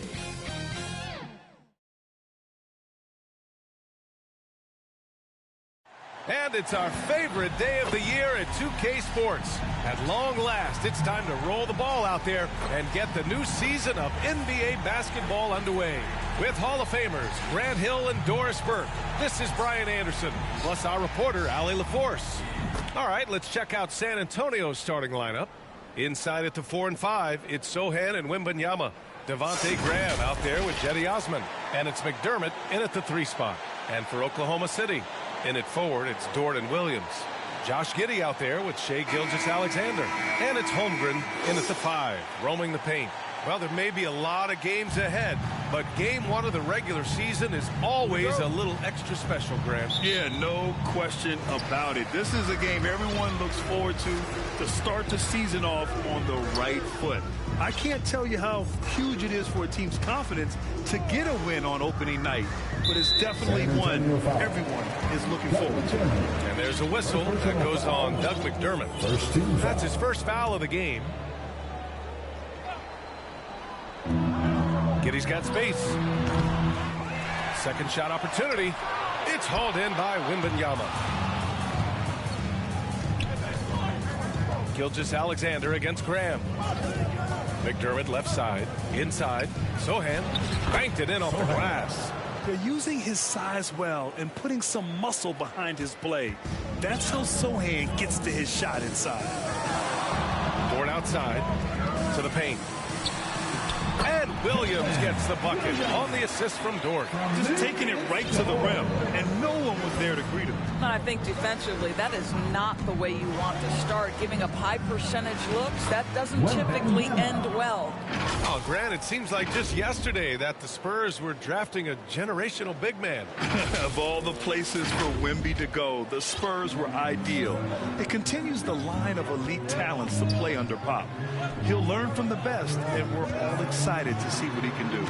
And it's our favorite day of the year at 2K Sports. At long last, it's time to roll the ball out there and get the new season of NBA basketball underway. With Hall of Famers Grant Hill and Doris Burke, this is Brian Anderson, plus our reporter, Allie LaForce. All right, let's check out San Antonio's starting lineup. Inside at the 4 and 5, it's Sohan and Wembanyama. Devontae Graham out there with Jetty Osman. And it's McDermott in at the 3 spot. And for Oklahoma City, in at forward, it's Dort and Williams. Josh Giddey out there with Shai Gilgeous-Alexander. And it's Holmgren in at the 5, roaming the paint. Well, there may be a lot of games ahead, but game 1 of the regular season is always a little extra special, Grant. Yeah, no question about it. This is a game everyone looks forward to start the season off on the right foot. I can't tell you how huge it is for a team's confidence to get a win on opening night, but it's definitely one everyone is looking forward to. And there's a whistle that goes on Doug McDermott. That's his first foul of the game. Giddey's got space. Second shot opportunity. It's hauled in by Wembanyama. Gilgeous-Alexander against Graham. McDermott left side. Inside. Sohan banked it in off the glass. They're using his size well and putting some muscle behind his play. That's how Sohan gets to his shot inside. Dort outside to the paint. And Williams gets the bucket on the assist from Dort. Just taking it right to the rim, and no one was there to greet him. I think defensively, that is not the way you want to start. Giving up high percentage looks, that doesn't typically end well. Oh, Grant, it seems like just yesterday that the Spurs were drafting a generational big man. Of all the places for Wemby to go, the Spurs were ideal. It continues the line of elite talents to play under Pop. He'll learn from the best, and we're all excited to see what he can do.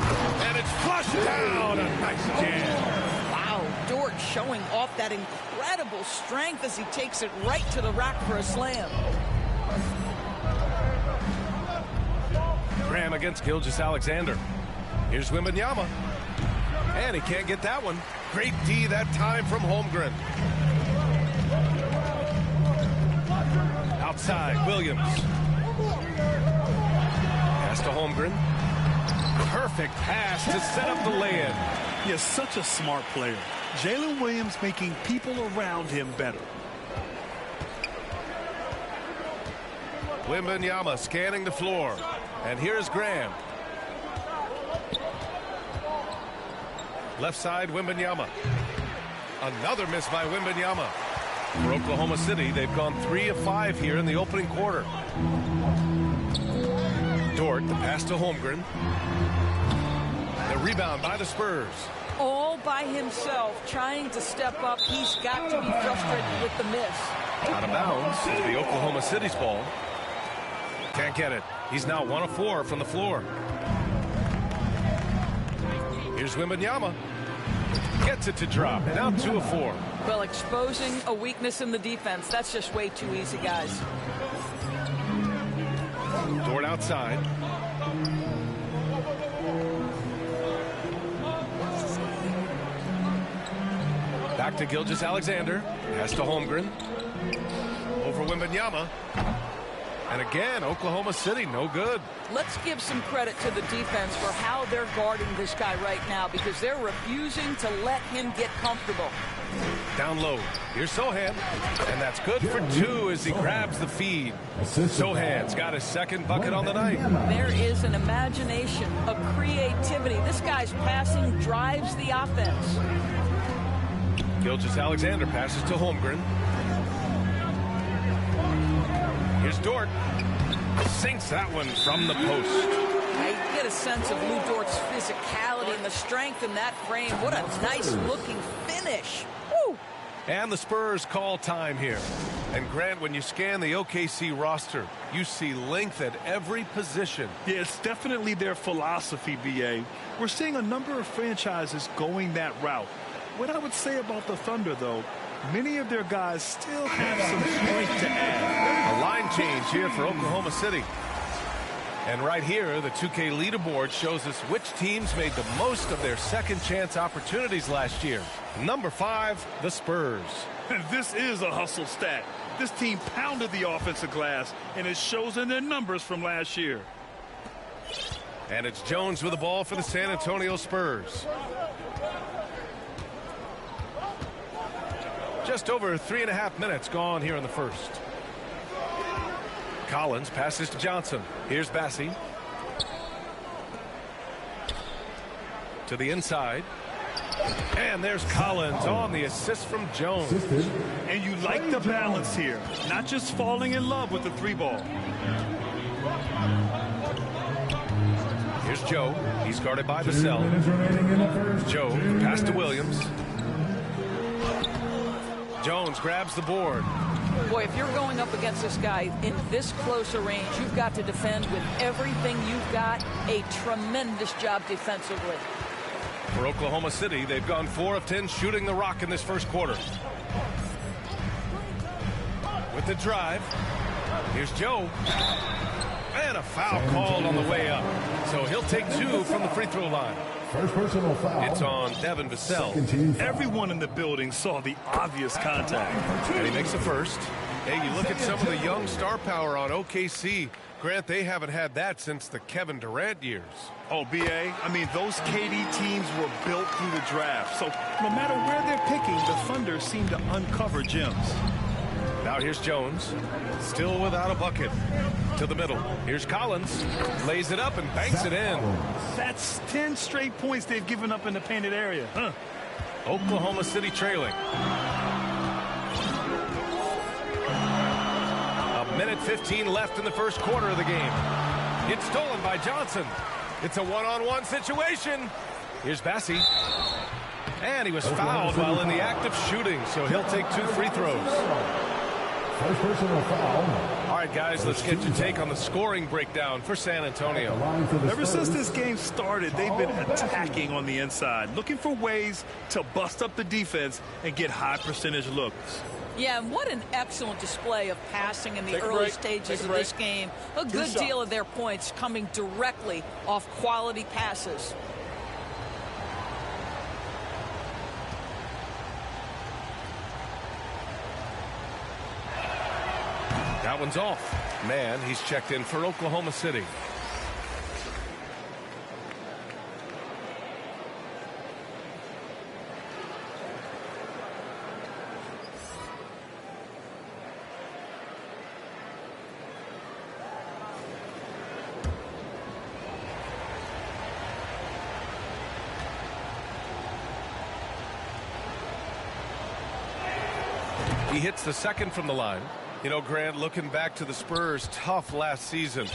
And it's flushed down. A nice jam. Wow, Dort showing off that incredible strength as he takes it right to the rack for a slam. Graham against Gilgeous-Alexander. Here's Wembanyama. And he can't get that one. Great D that time from Holmgren. Outside, Williams. Pass to Holmgren. Perfect pass to set up the lay-in. He is such a smart player. Jalen Williams making people around him better. Wembanyama scanning the floor. And here's Graham. Left side, Wembanyama. Another miss by Wembanyama. For Oklahoma City, they've gone 3 of 5 here in the opening quarter. Dort, the pass to Holmgren. The rebound by the Spurs. All by himself, trying to step up. He's got to be frustrated with the miss. Out of bounds is the Oklahoma City's ball. Can't get it. He's now 1 of 4 from the floor. Here's Wembanyama. Gets it to drop. Now 2 of 4. Well, exposing a weakness in the defense, that's just way too easy, guys. Dort outside. Back to Gilgeous-Alexander. Pass to Holmgren. Over Wembanyama. And again, Oklahoma City, no good. Let's give some credit to the defense for how they're guarding this guy right now, because they're refusing to let him get comfortable. Down low. Here's Sohan. And that's good for 2 as he grabs the feed. Sohan's got his second bucket on the night. There is an imagination, a creativity. This guy's passing drives the offense. Gilgeous-Alexander passes to Holmgren. Here's Dort. Sinks that one from the post. I get a sense of Lou Dort's physicality and the strength in that frame. What a nice-looking finish. Woo! And the Spurs call time here. And Grant, when you scan the OKC roster, you see length at every position. Yeah, it's definitely their philosophy, BA. We're seeing a number of franchises going that route. What I would say about the Thunder, though, many of their guys still have some strength to add. A line change here for Oklahoma City. And right here, the 2K leaderboard shows us which teams made the most of their second chance opportunities last year. Number 5, the Spurs. This is a hustle stat. This team pounded the offensive glass, and it shows in their numbers from last year. And it's Jones with the ball for the San Antonio Spurs. Just over 3.5 minutes gone here in the first. Collins passes to Johnson. Here's Bassie. To the inside. And there's Collins on the assist from Jones. And you like the balance here. Not just falling in love with the 3-ball. Here's Joe. He's guarded by Vassell. Joe, pass to Williams. Jones grabs the board. Boy, if you're going up against this guy in this close a range, you've got to defend with everything you've got. A tremendous job defensively. For Oklahoma City, they've gone 4 of 10 shooting the rock in this first quarter. With the drive, here's Joe. And a foul called on the way up. So he'll take 2 from the free throw line. First personal foul. It's on Devin Vassell. Everyone in the building saw the obvious contact. And he makes the first. Hey, you look at some of the young star power on OKC. Grant, they haven't had that since the Kevin Durant years. Oh, B.A., I mean, those KD teams were built through the draft. So no matter where they're picking, the Thunder seem to uncover gems. Now here's Jones, still without a bucket. To the middle. Here's Collins. Lays it up and banks it in. That's 10 straight points they've given up in the painted area. Oklahoma City trailing. A minute 15 left in the first quarter of the game. It's stolen by Johnson. It's a one-on-one situation. Here's Bassie. And he was fouled while in the act of shooting, so he'll take 2 free throws. First personal foul. All right, guys, let's get your take on the scoring breakdown for San Antonio. Ever since this game started, they've been attacking on the inside, looking for ways to bust up the defense and get high percentage looks. Yeah, and what an excellent display of passing in the early stages of this game. A good deal of their points coming directly off quality passes. That one's off. Man, he's checked in for Oklahoma City. He hits the second from the line. You know, Grant, looking back to the Spurs' tough last season,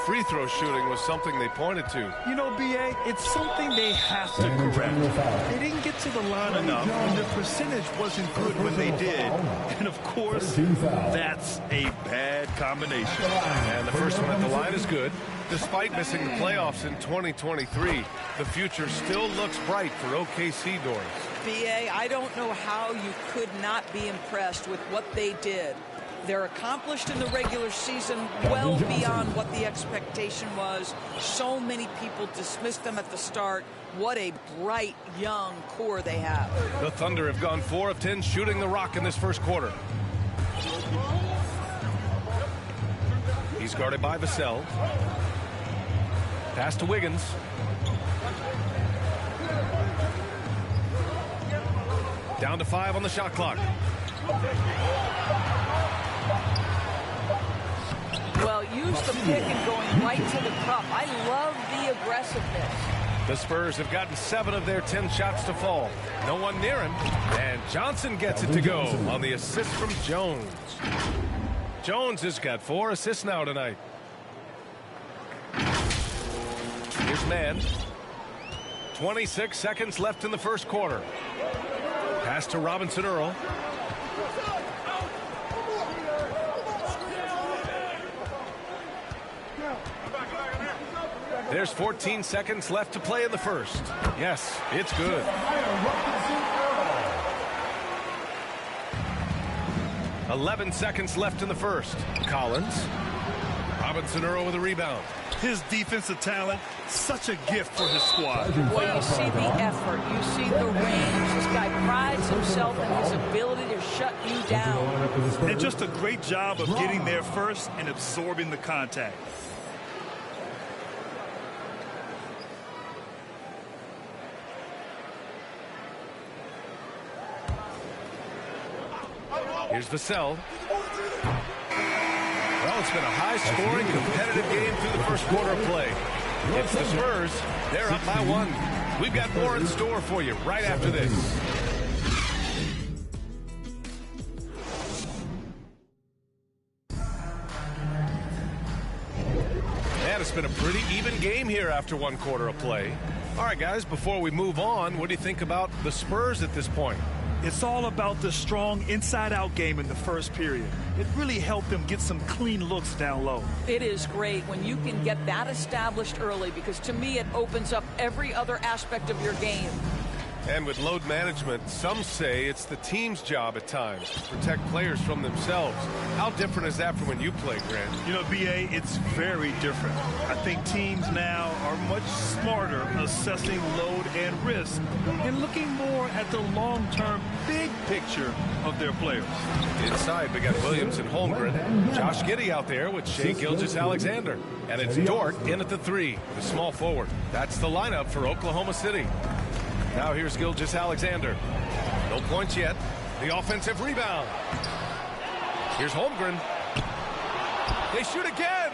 free throw shooting was something they pointed to. You know, B.A., it's something they have to correct. They didn't get to the line enough, and their percentage wasn't good when they did. And, of course, that's a bad combination. And the first one at the line is good. Despite missing the playoffs in 2023, the future still looks bright for OKC doors. B.A., I don't know how you could not be impressed with what they did. They're accomplished in the regular season well beyond what the expectation was. So many people dismissed them at the start. What a bright, young core they have. The Thunder have gone 4 of 10 shooting the rock in this first quarter. He's guarded by Vassell. Pass to Wiggins. Down to 5 on the shot clock. Well, use the pick and going right to the cup. I love the aggressiveness. The Spurs have gotten 7 of their 10 shots to fall. No one near him. And Johnson gets it to go on the assist from Jones. Jones has got 4 assists now tonight. Here's Mann. 26 seconds left in the first quarter. Pass to Robinson Earl. There's 14 seconds left to play in the first. Yes, it's good. 11 seconds left in the first. Collins. Robinson Earl with a rebound. His defensive talent, such a gift for his squad. Boy, you see the effort. You see the range. This guy prides himself in his ability to shut you down. And just a great job of getting there first and absorbing the contact. Here's Vassell. Well, it's been a high-scoring, competitive game through the first quarter of play. It's the Spurs. They're up by 1. We've got more in store for you right after this. And it's been a pretty even game here after 1 quarter of play. All right, guys, before we move on, what do you think about the Spurs at this point? It's all about the strong inside-out game in the first period. It really helped them get some clean looks down low. It is great when you can get that established early, because to me it opens up every other aspect of your game. And with load management, some say it's the team's job at times to protect players from themselves. How different is that from when you played, Grant? You know, B.A., it's very different. I think teams now are much smarter assessing load and risk and looking more at the long-term big picture of their players. Inside, we got Williams and Holmgren. Josh Giddey out there with Shai Gilgeous-Alexander. And it's Dort in at the 3, the small forward. That's the lineup for Oklahoma City. Now here's Gilgeous-Alexander. No points yet. The offensive rebound. Here's Holmgren. They shoot again.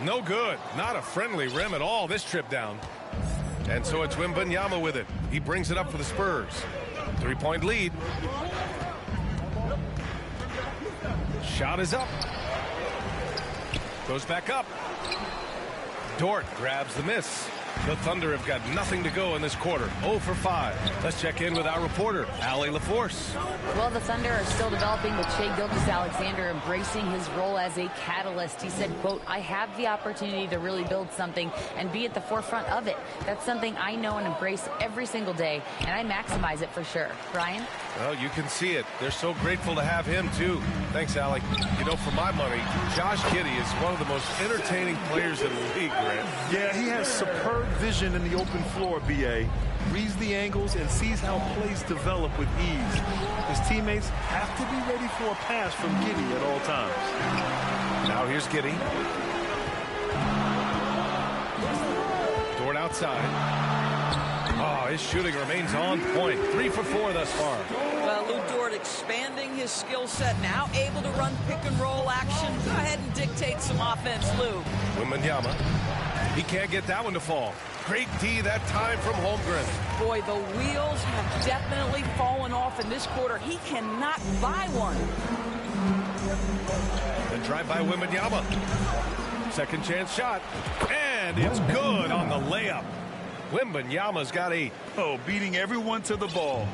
No good. Not a friendly rim at all this trip down. And so it's Wembanyama with it. He brings it up for the Spurs. 3-point lead. Shot is up. Goes back up. Dort grabs the miss. The Thunder have got nothing to go in this quarter. 0 for 5. Let's check in with our reporter, Allie LaForce. Well, the Thunder are still developing with Shai Gilgeous-Alexander embracing his role as a catalyst. He said, quote, I have the opportunity to really build something and be at the forefront of it. That's something I know and embrace every single day, and I maximize it for sure. Brian? Well, you can see it. They're so grateful to have him, too. Thanks, Allie. You know, for my money, Josh Giddey is one of the most entertaining players in the league, Grant. Yeah, he has superb vision in the open floor, B.A. Reads the angles and sees how plays develop with ease. His teammates have to be ready for a pass from Giddey at all times. Now here's Giddey. Dort outside. Oh, his shooting remains on point. 3 for 4 thus far. Well, Lou Dort expanding his skill set, now able to run pick-and-roll action. Go ahead and dictate some offense, Lou. Wembanyama. He can't get that one to fall. Great D that time from Holmgren. Boy, the wheels have definitely fallen off in this quarter. He cannot buy one. The drive by Wembanyama. Second chance shot. And it's good on the layup. Wembanyama's got 8. Oh, beating everyone to the ball.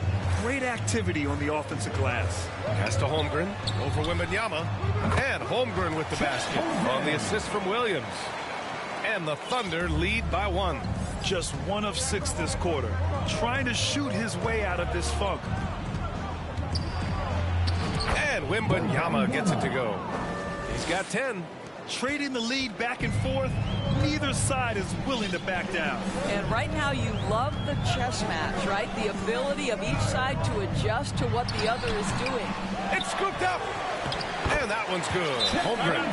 Great activity on the offensive glass. Pass to Holmgren. Over Wembanyama. And Holmgren with the basket on the assist from Williams. And the Thunder lead by 1. Just 1 of 6 this quarter. Trying to shoot his way out of this funk. And Wembanyama gets it to go. He's got 10. Trading the lead back and forth. Neither side is willing to back down. And right now you love the chess match, right? The ability of each side to adjust to what the other is doing. It's scooped up. And that one's good. Holmgren.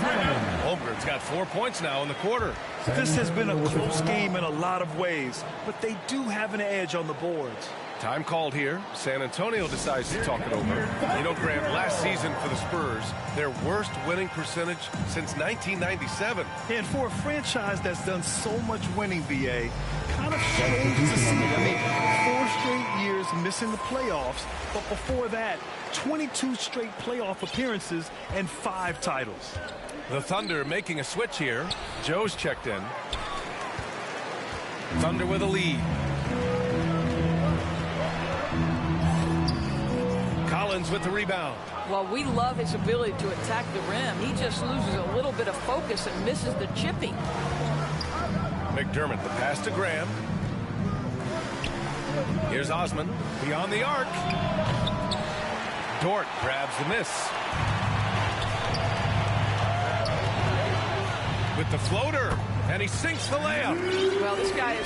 Holmgren's got 4 points now in the quarter. This has been a close game in a lot of ways, but they do have an edge on the boards. Time called here. San Antonio decides to talk it over. You know, Grant, last season for the Spurs, their worst winning percentage since 1997. And for a franchise that's done so much winning, BA, kind of strange to see. I mean, 4 straight years missing the playoffs, but before that, 22 straight playoff appearances and 5 titles. The Thunder making a switch here. Joe's checked in. Thunder with a lead. Collins with the rebound. Well, we love his ability to attack the rim. He just loses a little bit of focus and misses the chipping. McDermott, the pass to Graham. Here's Osman beyond the arc. Dort grabs the miss. With the floater, and he sinks the layup. Well, this guy is